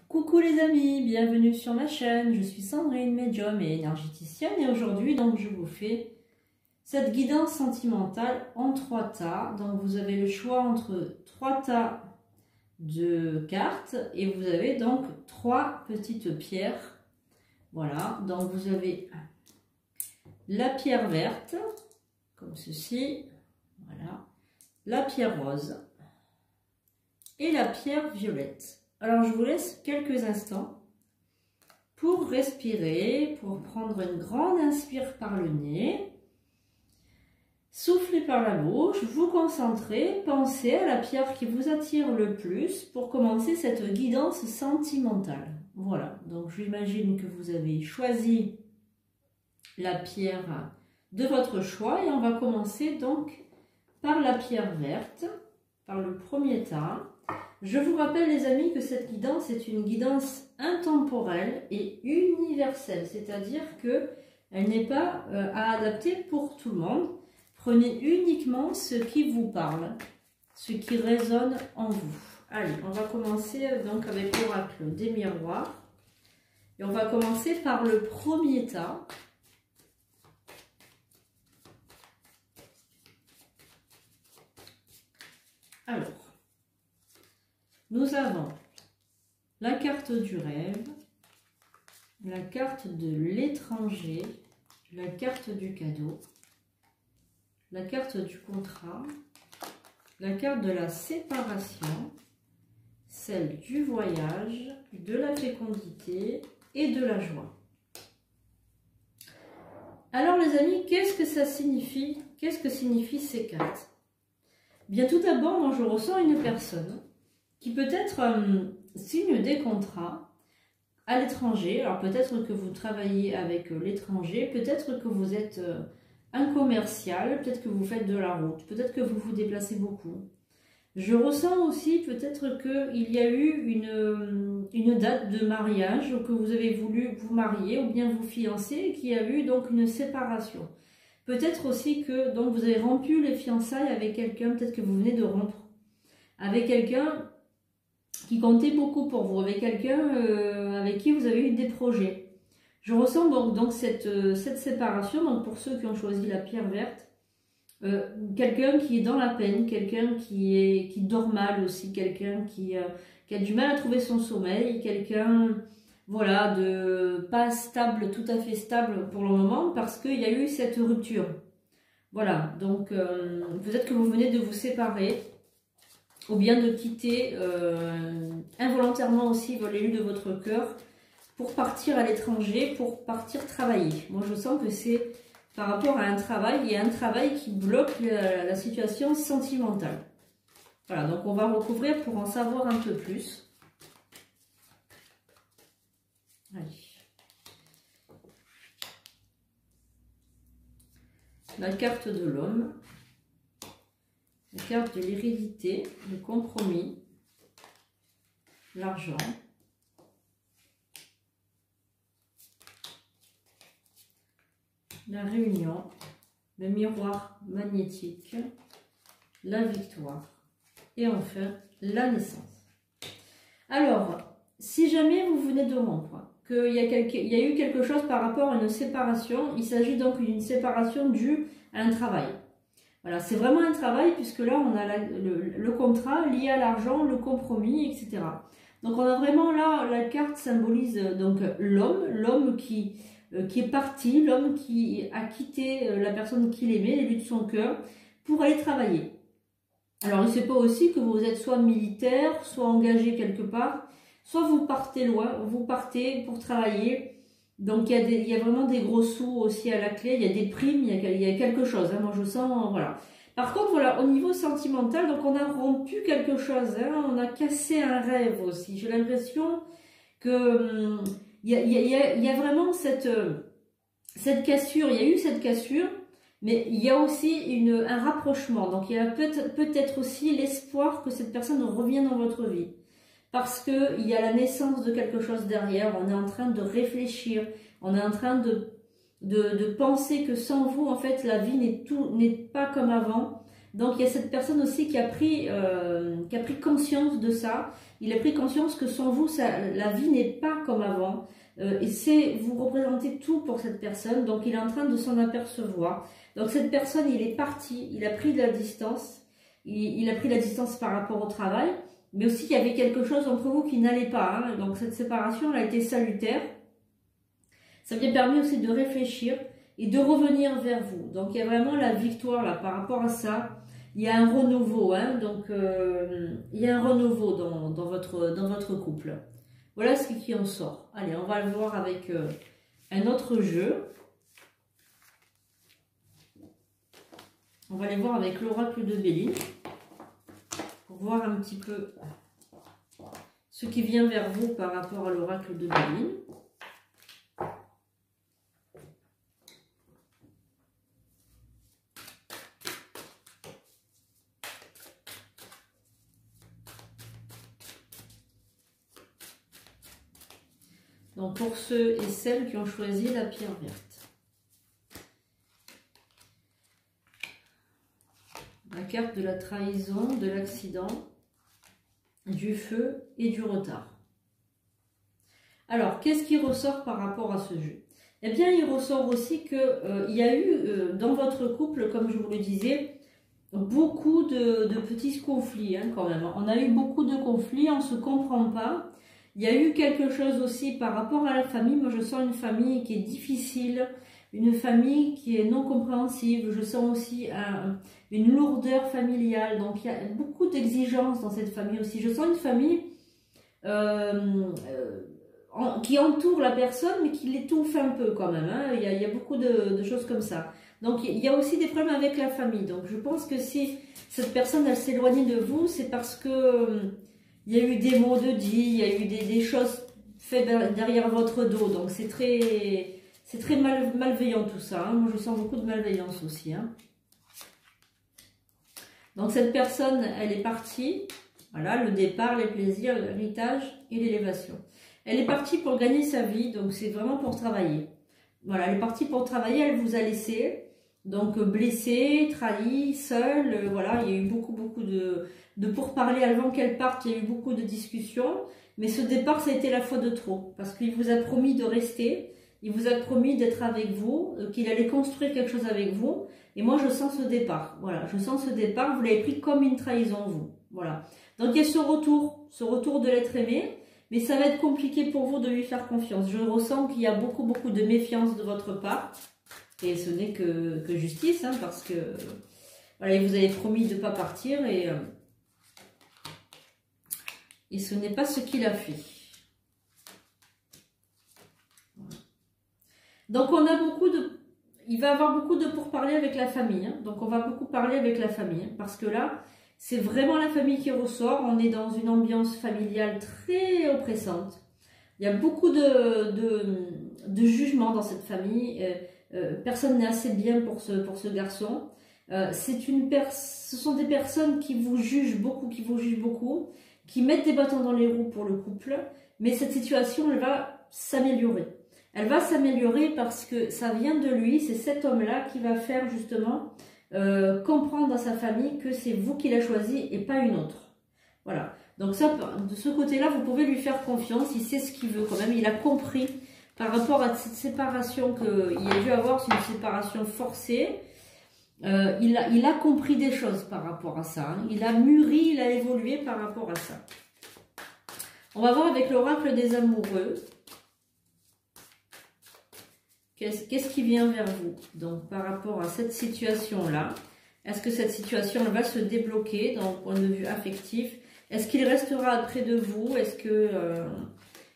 Coucou les amis, bienvenue sur ma chaîne, je suis Sandrine, médium et énergéticienne et aujourd'hui donc je vous fais cette guidance sentimentale en 3 tas. Donc vous avez le choix entre 3 tas de cartes et vous avez donc 3 petites pierres. Voilà, donc vous avez la pierre verte, comme ceci, voilà, la pierre rose et la pierre violette. Alors je vous laisse quelques instants pour respirer, pour prendre une grande inspire par le nez, souffler par la bouche, vous concentrer, pensez à la pierre qui vous attire le plus pour commencer cette guidance sentimentale. Voilà, donc j'imagine que vous avez choisi la pierre de votre choix et on va commencer donc par la pierre verte, par le premier tas. Je vous rappelle les amis que cette guidance est une guidance intemporelle et universelle, c'est-à-dire qu'elle n'est pas à adapter pour tout le monde. Prenez uniquement ce qui vous parle, ce qui résonne en vous. Allez, on va commencer donc avec l'oracle des miroirs. Et on va commencer par le premier tas. Alors, nous avons la carte du rêve, la carte de l'étranger, la carte du cadeau, la carte du contrat, la carte de la séparation, celle du voyage, de la fécondité et de la joie. Alors les amis, qu'est-ce que ça signifie? Qu'est-ce que signifient ces cartes? Bien tout d'abord, moi je ressens une personne qui peut-être signe des contrats à l'étranger. Alors peut-être que vous travaillez avec l'étranger, peut-être que vous êtes un commercial, peut-être que vous faites de la route, peut-être que vous vous déplacez beaucoup. Je ressens aussi peut-être qu'il y a eu une date de mariage, ou que vous avez voulu vous marier ou bien vous fiancer et qu'il y a eu donc une séparation. Peut-être aussi que donc vous avez rompu les fiançailles avec quelqu'un, peut-être que vous venez de rompre avec quelqu'un qui comptait beaucoup pour vous, avec quelqu'un avec qui vous avez eu des projets. Je ressens donc cette séparation, donc pour ceux qui ont choisi la pierre verte, quelqu'un qui est dans la peine, quelqu'un qui dort mal aussi, quelqu'un qui a du mal à trouver son sommeil, quelqu'un voilà, de pas stable, tout à fait stable pour le moment, parce qu'il y a eu cette rupture. Voilà, donc peut-être que vous venez de vous séparer, ou bien de quitter involontairement aussi l'élu de votre cœur pour partir à l'étranger, pour partir travailler. Moi je sens que c'est par rapport à un travail, il y a un travail qui bloque la situation sentimentale. Voilà, donc on va recouvrir pour en savoir un peu plus. Allez. La carte de l'homme, la carte de l'hérédité, le compromis, l'argent, la réunion, le miroir magnétique, la victoire et enfin la naissance. Alors, si jamais vous venez de rompre, qu'il y a eu quelque chose par rapport à une séparation, il s'agit donc d'une séparation due à un travail. Voilà, c'est vraiment un travail puisque là on a le contrat lié à l'argent, le compromis, etc. Donc on a vraiment là, la carte symbolise donc l'homme qui est parti, l'homme qui a quitté la personne qu'il aimait, l'élu de son cœur, pour aller travailler. Alors il se peut aussi que vous êtes soit militaire, soit engagé quelque part, soit vous partez loin, vous partez pour travailler. Donc il y a vraiment des gros sous aussi à la clé, il y a des primes, il y a quelque chose, hein, moi je sens, voilà. Par contre, voilà, au niveau sentimental, donc on a rompu quelque chose, hein, on a cassé un rêve aussi. J'ai l'impression que il y a vraiment cette cassure, il y a eu cette cassure, mais il y a aussi un rapprochement. Donc il y a peut-être aussi l'espoir que cette personne revienne dans votre vie. Parce qu'il y a la naissance de quelque chose derrière, on est en train de réfléchir, on est en train de penser que sans vous, en fait, la vie n'est pas comme avant. Donc il y a cette personne aussi qui a pris conscience de ça. Il a pris conscience que sans vous, la vie n'est pas comme avant. Et vous représentez tout pour cette personne. Donc il est en train de s'en apercevoir. Donc cette personne, il est parti, il a pris de la distance. Il a pris la distance par rapport au travail. Mais aussi il y avait quelque chose entre vous qui n'allait pas. Hein. Donc cette séparation, elle a été salutaire. Ça lui a permis aussi de réfléchir et de revenir vers vous. Donc il y a vraiment la victoire là par rapport à ça. Il y a un renouveau, hein, donc il y a un renouveau dans votre couple. Voilà ce qui en sort. Allez, on va le voir avec un autre jeu. On va aller voir avec l'oracle de Béline pour voir un petit peu ce qui vient vers vous par rapport à l'oracle de Béline. Donc pour ceux et celles qui ont choisi la pierre verte. La carte de la trahison, de l'accident, du feu et du retard. Alors, qu'est-ce qui ressort par rapport à ce jeu? Eh bien, il ressort aussi qu'il y a eu dans votre couple, comme je vous le disais, beaucoup de petits conflits hein, quand même. On a eu beaucoup de conflits, on ne se comprend pas. Il y a eu quelque chose aussi par rapport à la famille. Moi, je sens une famille qui est difficile, une famille qui est non compréhensive. Je sens aussi une lourdeur familiale. Donc, il y a beaucoup d'exigences dans cette famille aussi. Je sens une famille qui entoure la personne, mais qui l'étouffe un peu quand même. Hein. Il y a beaucoup de choses comme ça. Donc, il y a aussi des problèmes avec la famille. Donc, je pense que si cette personne, elle s'éloigne de vous, c'est parce que... il y a eu des mots de dit, il y a eu des choses faites derrière votre dos. Donc c'est très malveillant tout ça. Hein. Moi je sens beaucoup de malveillance aussi. Hein. Donc cette personne, elle est partie. Voilà, le départ, les plaisirs, l'héritage et l'élévation. Elle est partie pour gagner sa vie. Donc c'est vraiment pour travailler. Voilà, elle est partie pour travailler, elle vous a laissé. Donc blessée, trahie, seule. Voilà, il y a eu beaucoup de pourparlers avant qu'elle parte, il y a eu beaucoup de discussions, mais ce départ, ça a été la fois de trop, parce qu'il vous a promis de rester, il vous a promis d'être avec vous, qu'il allait construire quelque chose avec vous, et moi je sens ce départ, voilà, je sens ce départ, vous l'avez pris comme une trahison, vous, voilà. Donc il y a ce retour de l'être aimé, mais ça va être compliqué pour vous de lui faire confiance. Je ressens qu'il y a beaucoup de méfiance de votre part, et ce n'est que justice, hein, parce que, voilà, il vous avait promis de ne pas partir, et ce n'est pas ce qu'il a fait. Donc on a il va avoir beaucoup de pourparlers avec la famille. Hein. Donc on va beaucoup parler avec la famille. Hein, parce que là, c'est vraiment la famille qui ressort. On est dans une ambiance familiale très oppressante. Il y a beaucoup de jugements dans cette famille. Personne n'est assez bien pour ce garçon. Ce sont des personnes qui vous jugent beaucoup, qui mettent des bâtons dans les roues pour le couple, mais cette situation, elle va s'améliorer. Elle va s'améliorer parce que ça vient de lui, c'est cet homme-là qui va faire justement comprendre à sa famille que c'est vous qui l'avez choisi et pas une autre. Voilà. Donc ça, de ce côté-là, vous pouvez lui faire confiance, il sait ce qu'il veut quand même, il a compris par rapport à cette séparation qu'il a dû avoir, c'est une séparation forcée. Il a compris des choses par rapport à ça. Hein. Il a mûri, il a évolué par rapport à ça. On va voir avec l'oracle des amoureux. Qu'est-ce qui vient vers vous? Donc, par rapport à cette situation-là, est-ce que cette situation elle va se débloquer d'un point de vue affectif? Est-ce qu'il restera près de vous?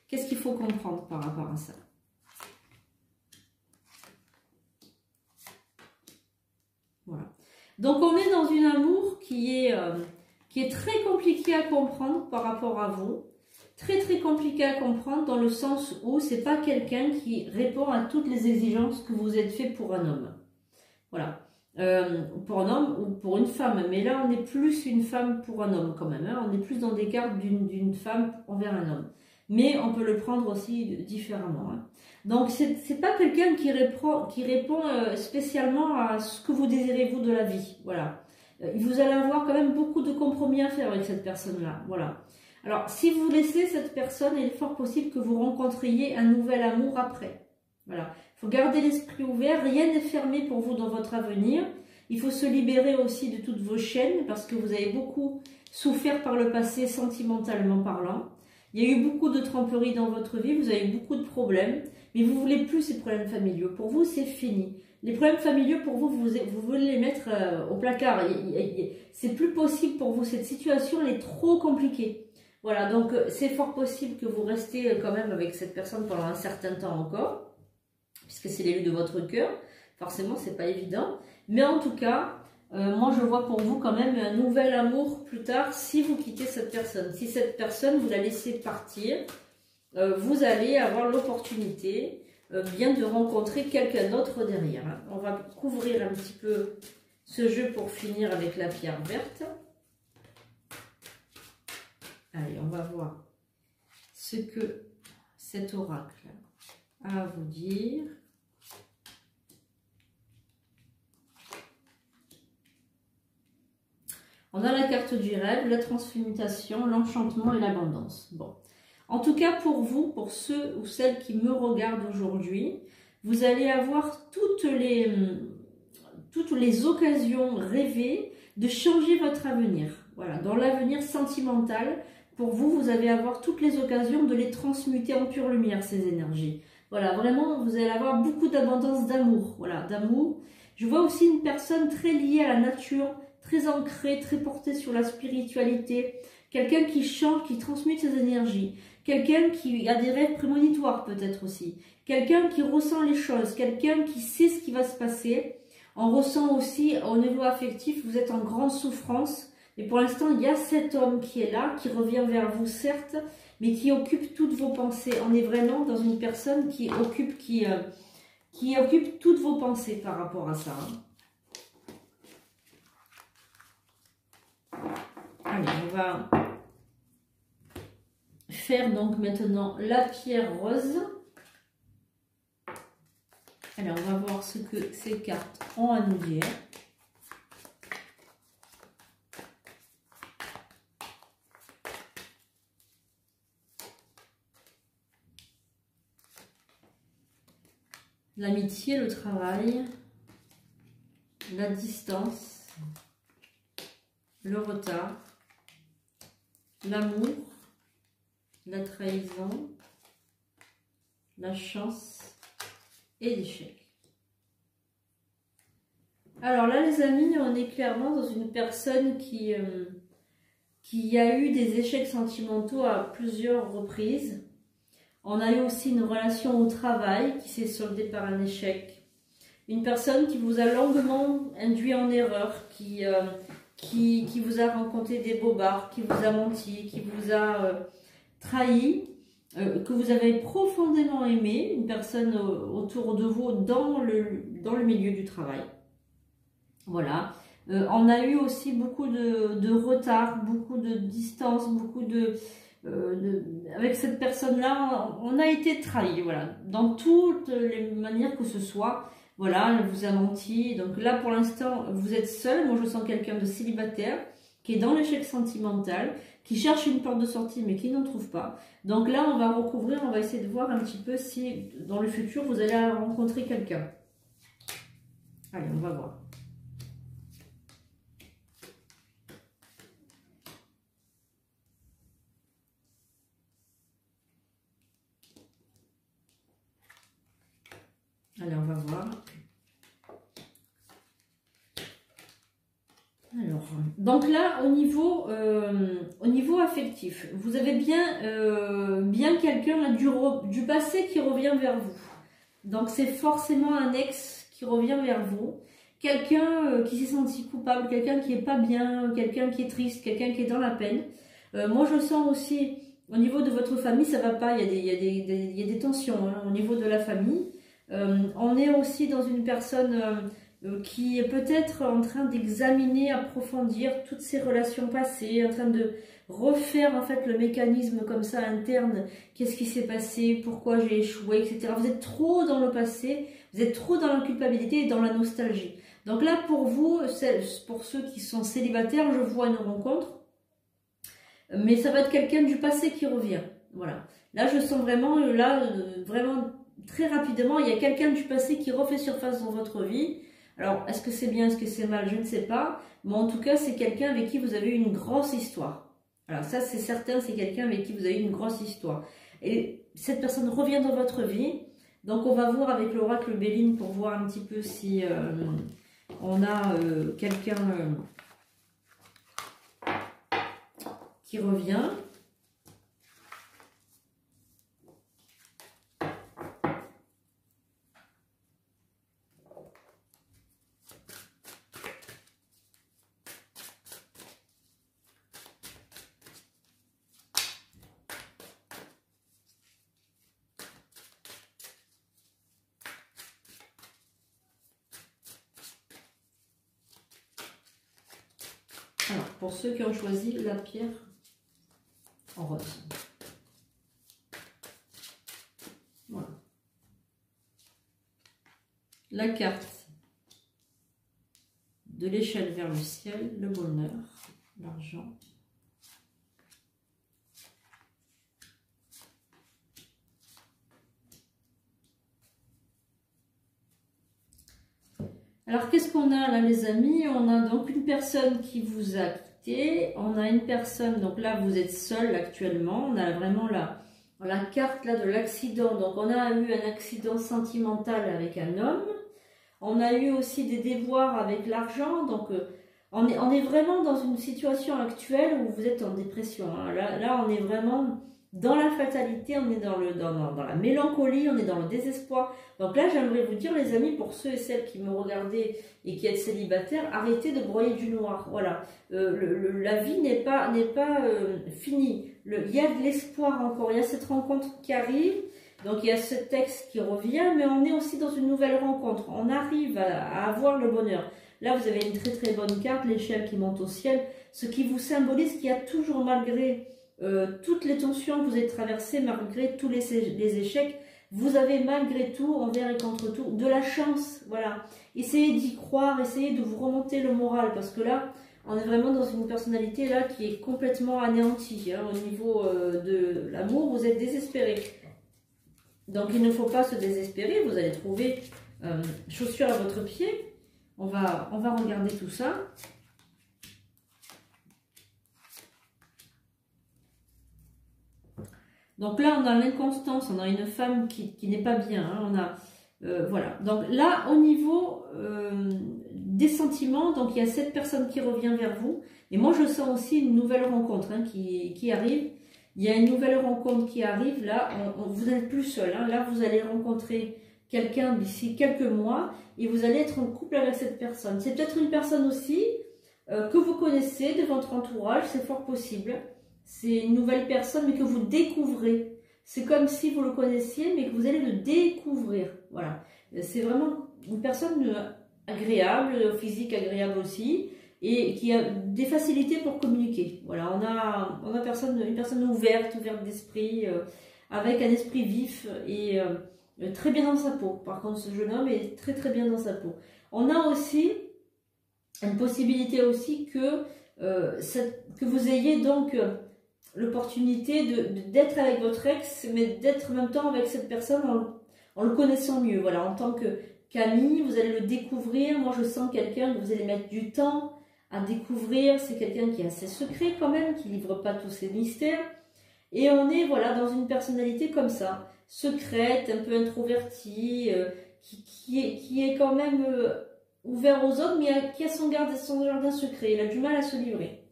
Qu'est-ce qu'il faut comprendre par rapport à ça? Voilà. Donc on est dans un amour qui est très compliqué à comprendre par rapport à vous. Très compliqué à comprendre dans le sens où c'est pas quelqu'un qui répond à toutes les exigences que vous êtes fait pour un homme. Voilà. Pour un homme ou pour une femme. Mais là on est plus une femme pour un homme quand même. Hein. On est plus dans des cartes d'une femme envers un homme. Mais on peut le prendre aussi différemment. Hein. Donc, c'est pas quelqu'un qui répond spécialement à ce que vous désirez, vous, de la vie. Voilà. vous allez avoir quand même beaucoup de compromis à faire avec cette personne-là. Voilà. Alors, si vous laissez cette personne, il est fort possible que vous rencontriez un nouvel amour après. Voilà. Il faut garder l'esprit ouvert, rien n'est fermé pour vous dans votre avenir. Il faut se libérer aussi de toutes vos chaînes parce que vous avez beaucoup souffert par le passé, sentimentalement parlant. Il y a eu beaucoup de tromperies dans votre vie, vous avez eu beaucoup de problèmes, mais vous ne voulez plus ces problèmes familiaux. Pour vous, c'est fini. Les problèmes familiaux, pour vous, vous voulez les mettre au placard. C'est plus possible pour vous. Cette situation, elle est trop compliquée. Voilà, donc c'est fort possible que vous restez quand même avec cette personne pendant un certain temps encore, puisque c'est l'élu de votre cœur. Forcément, c'est pas évident. Mais en tout cas, moi je vois pour vous quand même un nouvel amour plus tard si vous quittez cette personne. Si cette personne, vous la laissez partir, vous allez avoir l'opportunité bien de rencontrer quelqu'un d'autre derrière. Hein. On va couvrir un petit peu ce jeu pour finir avec la pierre verte. Allez, on va voir ce que cet oracle a à vous dire. On a la carte du rêve, la transmutation, l'enchantement et l'abondance. Bon. En tout cas, pour vous, pour ceux ou celles qui me regardent aujourd'hui, vous allez avoir toutes les occasions rêvées de changer votre avenir. Voilà, dans l'avenir sentimental, pour vous, vous allez avoir toutes les occasions de les transmuter en pure lumière, ces énergies. Voilà, vraiment, vous allez avoir beaucoup d'abondance d'amour. Voilà, d'amour. Je vois aussi une personne très liée à la nature, très ancrée, très portée sur la spiritualité. Quelqu'un qui change, qui transmute ses énergies. Quelqu'un qui a des rêves prémonitoires peut-être aussi. Quelqu'un qui ressent les choses. Quelqu'un qui sait ce qui va se passer. On ressent aussi au niveau affectif, vous êtes en grande souffrance. Et pour l'instant, il y a cet homme qui est là, qui revient vers vous certes, mais qui occupe toutes vos pensées. On est vraiment dans une personne qui occupe toutes vos pensées par rapport à ça. Allez, on va faire donc maintenant la pierre rose. Alors, on va voir ce que ces cartes ont à nous dire. L'amitié, le travail, la distance, le retard, l'amour, la trahison, la chance et l'échec. Alors là, les amis, on est clairement dans une personne qui a eu des échecs sentimentaux à plusieurs reprises. On a eu aussi une relation au travail qui s'est soldée par un échec. Une personne qui vous a longuement induit en erreur, qui vous a raconté des bobards, qui vous a menti, qui vous a trahi, que vous avez profondément aimé, une personne autour de vous dans le milieu du travail. Voilà. On a eu aussi beaucoup de retard, beaucoup de distance, beaucoup avec cette personne-là, on a été trahi, voilà, dans toutes les manières que ce soit. Voilà, elle vous a menti. Donc là, pour l'instant, vous êtes seul. Moi, je sens quelqu'un de célibataire qui est dans l'échec sentimental, qui cherche une porte de sortie, mais qui n'en trouve pas. Donc là, on va recouvrir, on va essayer de voir un petit peu si, dans le futur, vous allez rencontrer quelqu'un. Allez, on va voir. Allez, on va voir. Alors, donc là, au niveau affectif, vous avez bien quelqu'un du passé qui revient vers vous. Donc, c'est forcément un ex qui revient vers vous. Quelqu'un qui s'est senti coupable, quelqu'un qui n'est pas bien, quelqu'un qui est triste, quelqu'un qui est dans la peine. Moi, je sens aussi, au niveau de votre famille, ça ne va pas, il y a des tensions hein, au niveau de la famille. On est aussi dans une personne qui est peut-être en train d'examiner, approfondir toutes ses relations passées, en train de refaire en fait le mécanisme comme ça interne, qu'est-ce qui s'est passé, pourquoi j'ai échoué, etc. Vous êtes trop dans le passé, vous êtes trop dans la culpabilité et dans la nostalgie. Donc là, pour vous, pour ceux qui sont célibataires, je vois une rencontre. Mais ça va être quelqu'un du passé qui revient. Voilà. Là, je sens vraiment, vraiment très rapidement, il y a quelqu'un du passé qui refait surface dans votre vie. Alors, est-ce que c'est bien, est-ce que c'est mal, je ne sais pas. Mais en tout cas, c'est quelqu'un avec qui vous avez eu une grosse histoire. Alors ça, c'est certain, c'est quelqu'un avec qui vous avez eu une grosse histoire. Et cette personne revient dans votre vie. Donc, on va voir avec l'oracle Béline pour voir un petit peu si on a quelqu'un qui revient. Alors, pour ceux qui ont choisi la pierre en rose. Voilà. La carte de l'échelle vers le ciel, le bonheur, l'argent. Alors, qu'est-ce qu'on a là, les amis? On a donc une personne qui vous a quitté. On a une personne, donc là, vous êtes seul actuellement. On a vraiment la carte là de l'accident. Donc, on a eu un accident sentimental avec un homme. On a eu aussi des déboires avec l'argent. Donc, on est vraiment dans une situation actuelle où vous êtes en dépression. Hein. Là, on est vraiment dans la fatalité, on est dans la mélancolie, on est dans le désespoir. Donc là, j'aimerais vous dire, les amis, pour ceux et celles qui me regardez et qui êtes célibataires, arrêtez de broyer du noir. Voilà, la vie n'est pas finie. Il y a de l'espoir encore, il y a cette rencontre qui arrive. Donc il y a ce texte qui revient, mais on est aussi dans une nouvelle rencontre. On arrive à avoir le bonheur. Là, vous avez une très très bonne carte, l'échelle qui monte au ciel, ce qui vous symbolise qu'il y a toujours, malgré toutes les tensions que vous avez traversées, malgré tous les échecs, vous avez malgré tout, envers et contre tout, de la chance. Voilà. Essayez d'y croire, essayez de vous remonter le moral, parce que là, on est vraiment dans une personnalité là qui est complètement anéantie. Hein, au niveau de l'amour, vous êtes désespéré. Donc il ne faut pas se désespérer, vous allez trouver chaussure à votre pied. On va regarder tout ça. Donc là, on a l'inconstance, on a une femme qui n'est pas bien. Hein, on a, voilà. Donc là, au niveau des sentiments, donc il y a cette personne qui revient vers vous. Et moi, je sens aussi une nouvelle rencontre hein, qui arrive. Il y a une nouvelle rencontre qui arrive. Là, vous n'êtes plus seul. Hein, là, vous allez rencontrer quelqu'un d'ici quelques mois et vous allez être en couple avec cette personne. C'est peut-être une personne aussi que vous connaissez de votre entourage, c'est fort possible. C'est une nouvelle personne, mais que vous découvrez. C'est comme si vous le connaissiez, mais que vous allez le découvrir. Voilà. C'est vraiment une personne agréable, physique agréable aussi, et qui a des facilités pour communiquer. Voilà, on a une personne ouverte d'esprit, avec un esprit vif et très bien dans sa peau. Par contre, ce jeune homme est très très bien dans sa peau. On a aussi une possibilité aussi que vous ayez donc l'opportunité d'être avec votre ex, mais d'être en même temps avec cette personne en le connaissant mieux. Voilà, en tant qu'ami, vous allez le découvrir. Moi, je sens quelqu'un que vous allez mettre du temps à découvrir. C'est quelqu'un qui a ses secrets quand même, qui livre pas tous ses mystères. Et on est voilà dans une personnalité comme ça, secrète, un peu introvertie, qui est quand même ouvert aux autres, mais qui a son jardin secret. Il a du mal à se livrer.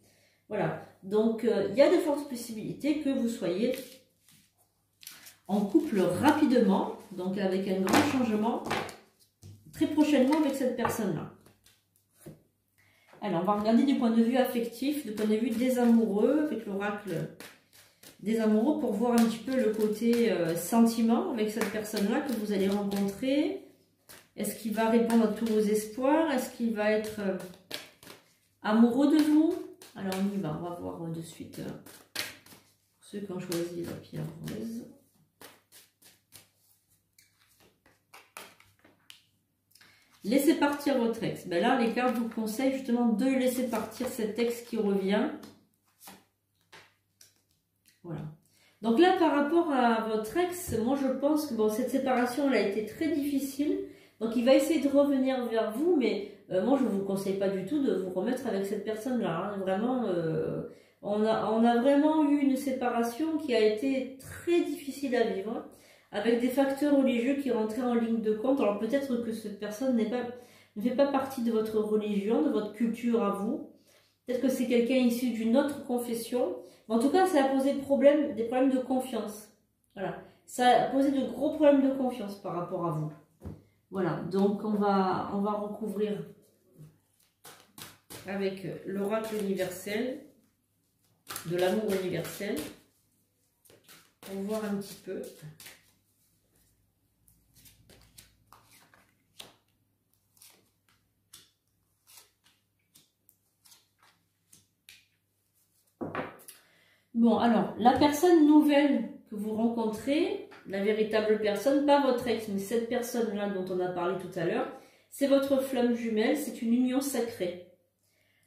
Voilà. Donc, il y a de fortes possibilités que vous soyez en couple rapidement, donc avec un grand changement, très prochainement avec cette personne-là. Alors, on va regarder du point de vue affectif, du point de vue des amoureux, avec l'oracle des amoureux, pour voir un petit peu le côté sentiment avec cette personne-là que vous allez rencontrer. Est-ce qu'il va répondre à tous vos espoirs? Est-ce qu'il va être amoureux de vous? Alors on y va, on va voir de suite ceux qui ont choisi la pierre rose. Laissez partir votre ex. Ben là, les cartes vous conseillent justement de laisser partir cet ex qui revient. Voilà. Donc là, par rapport à votre ex, moi je pense que bon, cette séparation elle a été très difficile. Donc il va essayer de revenir vers vous, mais moi je ne vous conseille pas du tout de vous remettre avec cette personne-là. Hein. Vraiment, on a vraiment eu une séparation qui a été très difficile à vivre, avec des facteurs religieux qui rentraient en ligne de compte. Alors peut-être que cette personne ne fait pas partie de votre religion, de votre culture à vous. Peut-être que c'est quelqu'un issu d'une autre confession. Mais en tout cas, ça a posé des problèmes de confiance. Voilà. Ça a posé de gros problèmes de confiance par rapport à vous. Voilà. Donc, on va recouvrir avec l'oracle universel, de l'amour universel, pour voir un petit peu. Bon, alors, la personne nouvelle que vous rencontrez, la véritable personne, pas votre ex, mais cette personne-là dont on a parlé tout à l'heure, c'est votre flamme jumelle, c'est une union sacrée.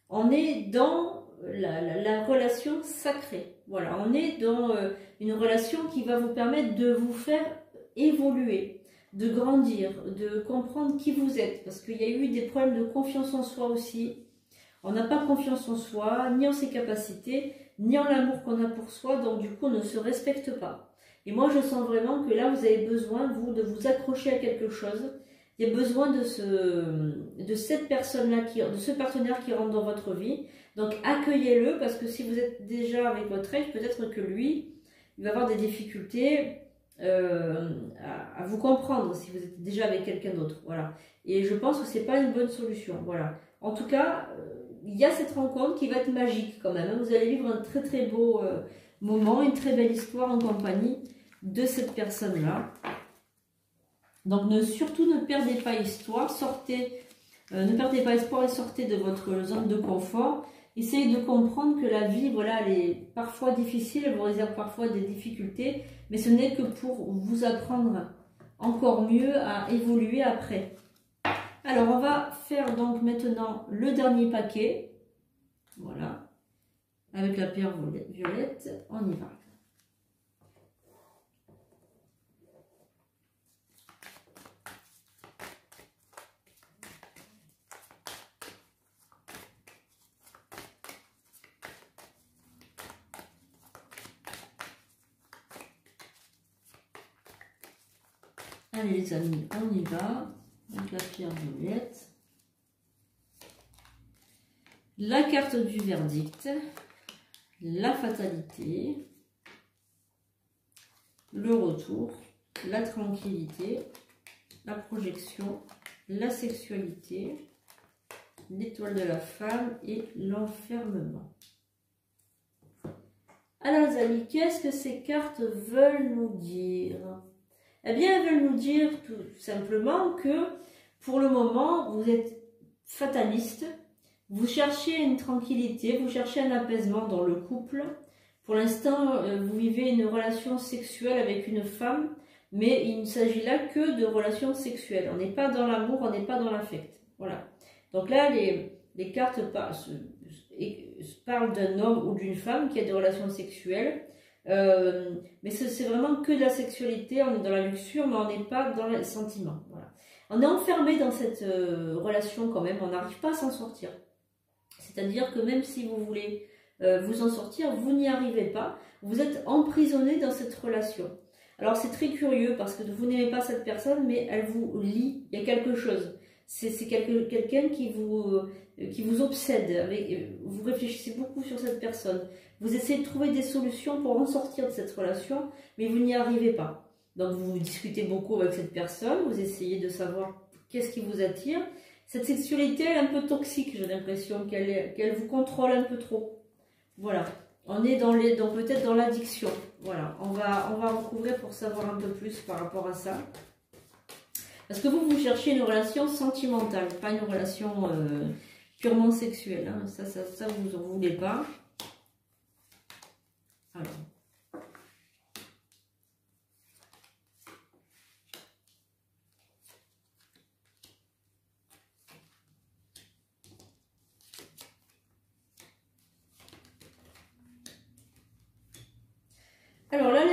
On est dans la relation sacrée. Voilà, on est dans une relation qui va vous permettre de vous faire évoluer, de grandir, de comprendre qui vous êtes. Parce qu'il y a eu des problèmes de confiance en soi aussi. On n'a pas confiance en soi, ni en ses capacités, ni en l'amour qu'on a pour soi. Donc du coup, on ne se respecte pas. Et moi, je sens vraiment que là, vous avez besoin, vous, de vous accrocher à quelque chose. Il y a besoin de cette personne-là, de ce partenaire qui rentre dans votre vie. Donc, accueillez-le, parce que si vous êtes déjà avec votre ex, peut-être que lui, il va avoir des difficultés à vous comprendre si vous êtes déjà avec quelqu'un d'autre. Voilà. Et je pense que ce n'est pas une bonne solution. Voilà. En tout cas, il y a cette rencontre qui va être magique quand même. Vous allez vivre un très très beau moment, une très belle histoire en compagnie de cette personne-là. Donc surtout ne perdez pas espoir, ne perdez pas espoir et sortez de votre zone de confort. Essayez de comprendre que la vie, voilà, elle est parfois difficile, elle vous réserve parfois des difficultés, mais ce n'est que pour vous apprendre encore mieux à évoluer après. Alors on va faire donc maintenant le dernier paquet, voilà, avec la pierre violette, on y va. Allez les amis, on y va, avec la pierre violette. La carte du verdict, la fatalité, le retour, la tranquillité, la projection, la sexualité, l'étoile de la femme et l'enfermement. Alors les amis, qu'est-ce que ces cartes veulent nous dire? Eh bien, elles veulent nous dire tout simplement que pour le moment, vous êtes fataliste, vous cherchez une tranquillité, vous cherchez un apaisement dans le couple. Pour l'instant, vous vivez une relation sexuelle avec une femme, mais il ne s'agit là que de relations sexuelles. On n'est pas dans l'amour, on n'est pas dans l'affect. Voilà. Donc là, les cartes parlent d'un homme ou d'une femme qui a des relations sexuelles. Mais c'est vraiment que de la sexualité, on est dans la luxure, mais on n'est pas dans les sentiments. Voilà. On est enfermé dans cette relation quand même, on n'arrive pas à s'en sortir. C'est-à-dire que même si vous voulez vous en sortir, vous n'y arrivez pas. Vous êtes emprisonné dans cette relation. Alors c'est très curieux parce que vous n'aimez pas cette personne, mais elle vous lie, il y a quelque chose. C'est quelqu'un qui vous obsède, vous réfléchissez beaucoup sur cette personne. Vous essayez de trouver des solutions pour en sortir de cette relation, mais vous n'y arrivez pas. Donc vous discutez beaucoup avec cette personne, vous essayez de savoir qu'est-ce qui vous attire. Cette sexualité, elle est un peu toxique, j'ai l'impression qu'elle vous contrôle un peu trop. Voilà, on est peut-être dans l'addiction. Voilà, on va recouvrir pour savoir un peu plus par rapport à ça. Parce que vous cherchez une relation sentimentale, pas une relation purement sexuelle. Hein. Ça, vous en voulez pas. Alors.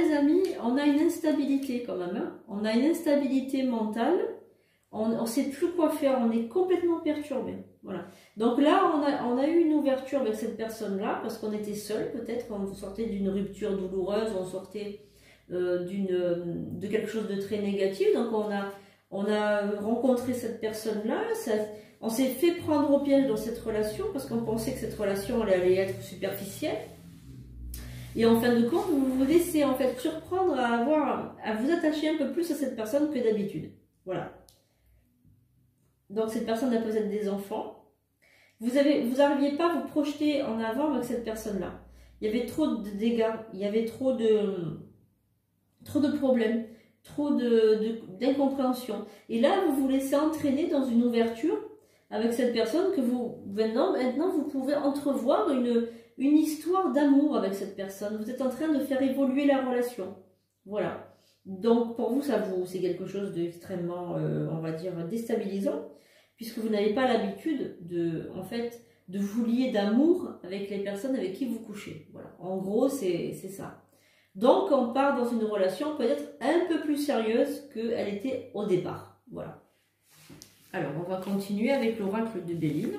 les amis, on a une instabilité quand même. Hein. On a une instabilité mentale. On ne sait plus quoi faire. On est complètement perturbé. Voilà. Donc là, on a eu une ouverture avec cette personne-là parce qu'on était seul. Peut-être on sortait d'une rupture douloureuse, on sortait de quelque chose de très négatif. Donc on a rencontré cette personne-là. On s'est fait prendre au piège dans cette relation parce qu'on pensait que cette relation allait être superficielle. Et en fin de compte, vous vous laissez en fait surprendre à vous attacher un peu plus à cette personne que d'habitude. Voilà. Donc cette personne a peut-être des enfants. Vous n'arriviez pas à vous projeter en avant avec cette personne-là. Il y avait trop de dégâts, il y avait trop de problèmes, trop d'incompréhension. Et là, vous vous laissez entraîner dans une ouverture avec cette personne que maintenant vous pouvez entrevoir une histoire d'amour avec cette personne. Vous êtes en train de faire évoluer la relation. Voilà. Donc pour vous, c'est quelque chose d'extrêmement, on va dire, déstabilisant, puisque vous n'avez pas l'habitude de vous lier d'amour avec les personnes avec qui vous couchez. Voilà. En gros, c'est ça. Donc on part dans une relation peut-être un peu plus sérieuse qu'elle était au départ. Voilà. Alors, on va continuer avec l'oracle de Béline.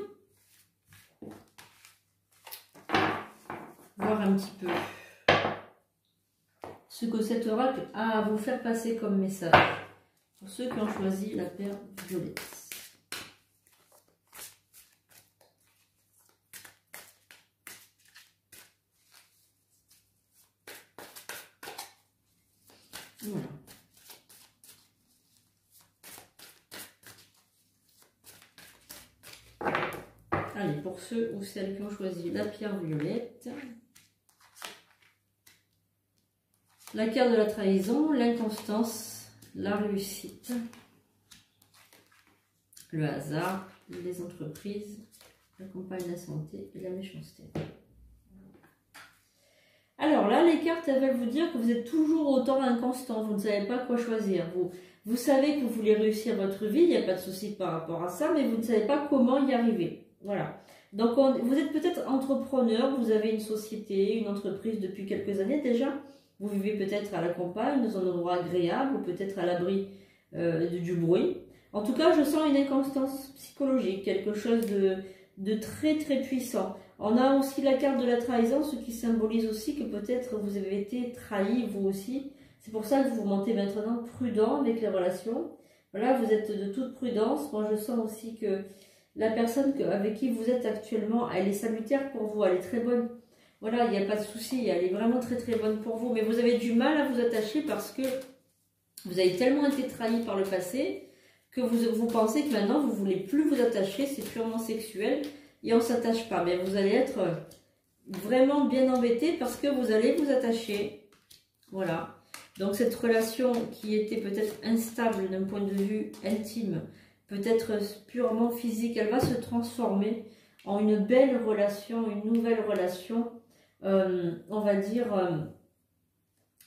Voir un petit peu ce que cet oracle a à vous faire passer comme message pour ceux qui ont choisi la paire violette. Voilà. Allez, pour ceux ou celles qui ont choisi la pierre violette, la carte de la trahison, l'inconstance, la réussite, le hasard, les entreprises, la compagne de la santé et la méchanceté. Alors là, les cartes, elles veulent vous dire que vous êtes toujours autant inconstant, vous ne savez pas quoi choisir. Vous savez que vous voulez réussir votre vie, il n'y a pas de souci par rapport à ça, mais vous ne savez pas comment y arriver. Voilà. Donc, vous êtes peut-être entrepreneur, vous avez une société, une entreprise depuis quelques années déjà. Vous vivez peut-être à la campagne, dans un endroit agréable, ou peut-être à l'abri du bruit. En tout cas, je sens une inconstance psychologique, quelque chose de très très puissant. On a aussi la carte de la trahison, ce qui symbolise aussi que peut-être vous avez été trahi vous aussi. C'est pour ça que vous vous montez maintenant prudent avec les relations. Voilà, vous êtes de toute prudence. Moi, je sens aussi que la personne avec qui vous êtes actuellement, elle est salutaire pour vous, elle est très bonne. Voilà, il n'y a pas de souci, elle est vraiment très très bonne pour vous. Mais vous avez du mal à vous attacher parce que vous avez tellement été trahi par le passé que vous pensez que maintenant vous ne voulez plus vous attacher, c'est purement sexuel et on ne s'attache pas. Mais vous allez être vraiment bien embêté parce que vous allez vous attacher. Voilà. Donc cette relation qui était peut-être instable d'un point de vue intime, peut-être purement physique, elle va se transformer en une belle relation, une nouvelle relation, on va dire,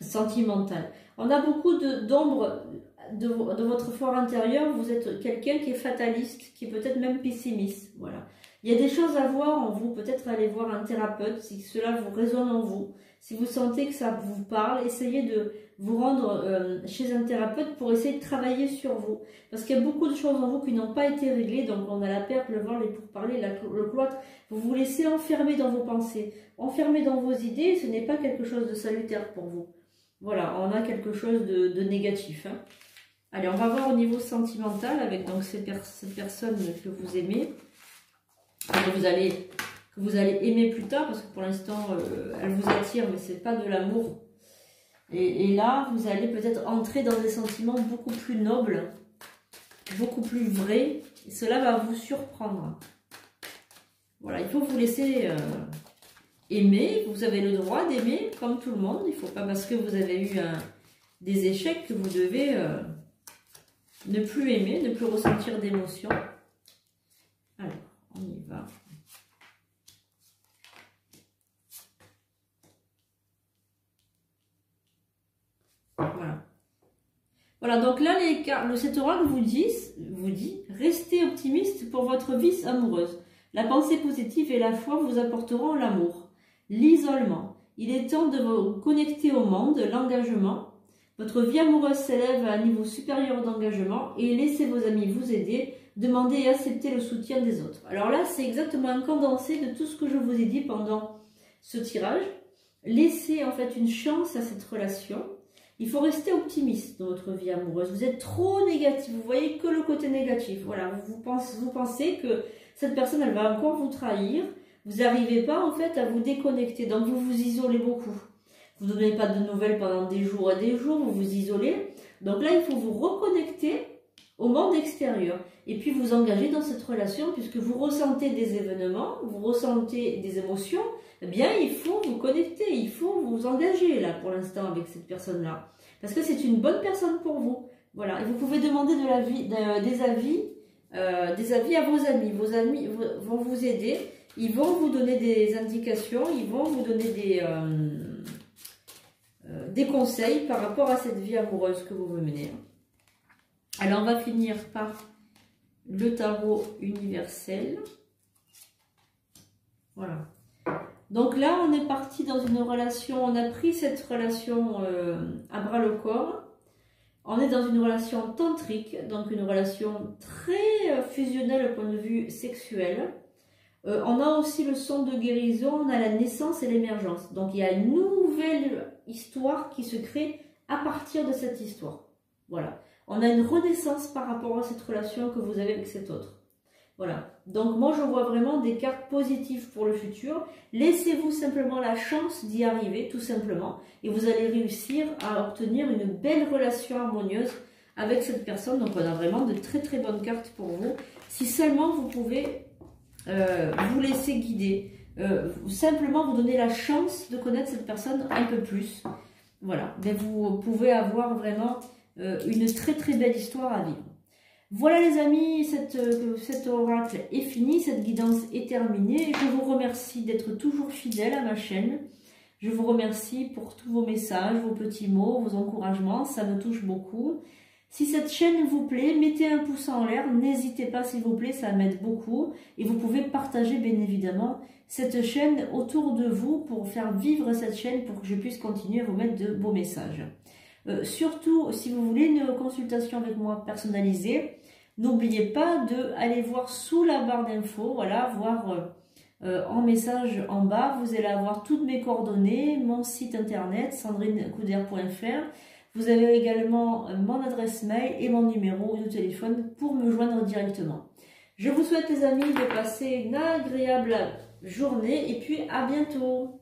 sentimentale. On a beaucoup d'ombre de votre fort intérieur. Vous êtes quelqu'un qui est fataliste, qui est peut-être même pessimiste. Voilà. Il y a des choses à voir en vous, peut-être aller voir un thérapeute si cela vous résonne en vous. Si vous sentez que ça vous parle, essayez de vous rendre chez un thérapeute pour essayer de travailler sur vous. Parce qu'il y a beaucoup de choses en vous qui n'ont pas été réglées. Donc on a la perte, le vent, les pourparlers, le cloître. Vous vous laissez enfermer dans vos pensées, enfermer dans vos idées. Ce n'est pas quelque chose de salutaire pour vous. Voilà, on a quelque chose de négatif. Hein. Allez, on va voir au niveau sentimental avec donc cette personne que vous aimez. Que vous allez aimer plus tard, parce que pour l'instant, elle vous attire, mais ce n'est pas de l'amour. Et là, vous allez peut-être entrer dans des sentiments beaucoup plus nobles, beaucoup plus vrais, et cela va vous surprendre. Voilà, il faut vous laisser aimer, vous avez le droit d'aimer comme tout le monde, il ne faut pas parce que vous avez eu des échecs que vous devez ne plus aimer, ne plus ressentir d'émotions. Alors, on y va. Voilà. Voilà, donc là, cet oracle vous dit, restez optimiste pour votre vie amoureuse. La pensée positive et la foi vous apporteront l'amour, l'isolement Il est temps de vous connecter au monde, l'engagement. Votre vie amoureuse s'élève à un niveau supérieur d'engagement et laissez vos amis vous aider. Demandez et acceptez le soutien des autres. Alors là, c'est exactement un condensé de tout ce que je vous ai dit pendant ce tirage. Laissez en fait une chance à cette relation. Il faut rester optimiste dans votre vie amoureuse. Vous êtes trop négatif, vous voyez que le côté négatif. Voilà, vous pensez que cette personne, elle va encore vous trahir. Vous n'arrivez pas en fait à vous déconnecter, donc vous vous isolez beaucoup. Vous ne donnez pas de nouvelles pendant des jours et des jours, vous vous isolez. Donc là, il faut vous reconnecter au monde extérieur. Et puis vous engager dans cette relation, puisque vous ressentez des événements, vous ressentez des émotions, eh bien il faut vous connecter, il faut vous engager là pour l'instant avec cette personne-là. Parce que c'est une bonne personne pour vous. Voilà, et vous pouvez demander des avis à vos amis. Vos amis vont vous aider, ils vont vous donner des indications, ils vont vous donner des conseils par rapport à cette vie amoureuse que vous menez. Alors on va finir par le tarot universel. Voilà. Donc là, on est parti dans une relation, on a pris cette relation à bras le corps. On est dans une relation tantrique, donc une relation très fusionnelle au point de vue sexuel. On a aussi le son de guérison, on a la naissance et l'émergence. Donc il y a une nouvelle histoire qui se crée à partir de cette histoire. Voilà. On a une renaissance par rapport à cette relation que vous avez avec cet autre. Voilà. Donc moi je vois vraiment des cartes positives pour le futur. Laissez-vous simplement la chance d'y arriver, tout simplement. Et vous allez réussir à obtenir une belle relation harmonieuse avec cette personne. Donc on a vraiment de très très bonnes cartes pour vous. Si seulement vous pouvez vous laisser guider. Simplement vous donner la chance de connaître cette personne un peu plus. Voilà. Mais vous pouvez avoir vraiment une très très belle histoire à vivre. Voilà les amis, cet oracle est fini, cette guidance est terminée. Je vous remercie d'être toujours fidèle à ma chaîne. Je vous remercie pour tous vos messages, vos petits mots, vos encouragements, ça me touche beaucoup. Si cette chaîne vous plaît, mettez un pouce en l'air, n'hésitez pas s'il vous plaît, ça m'aide beaucoup. Et vous pouvez partager bien évidemment cette chaîne autour de vous pour faire vivre cette chaîne, pour que je puisse continuer à vous mettre de beaux messages. Surtout, si vous voulez une consultation avec moi personnalisée, n'oubliez pas d'aller voir sous la barre d'infos, voilà, voir en message en bas, vous allez avoir toutes mes coordonnées, mon site internet, sandrinecouder.fr. Vous avez également mon adresse mail et mon numéro de téléphone pour me joindre directement. Je vous souhaite les amis de passer une agréable journée et puis à bientôt.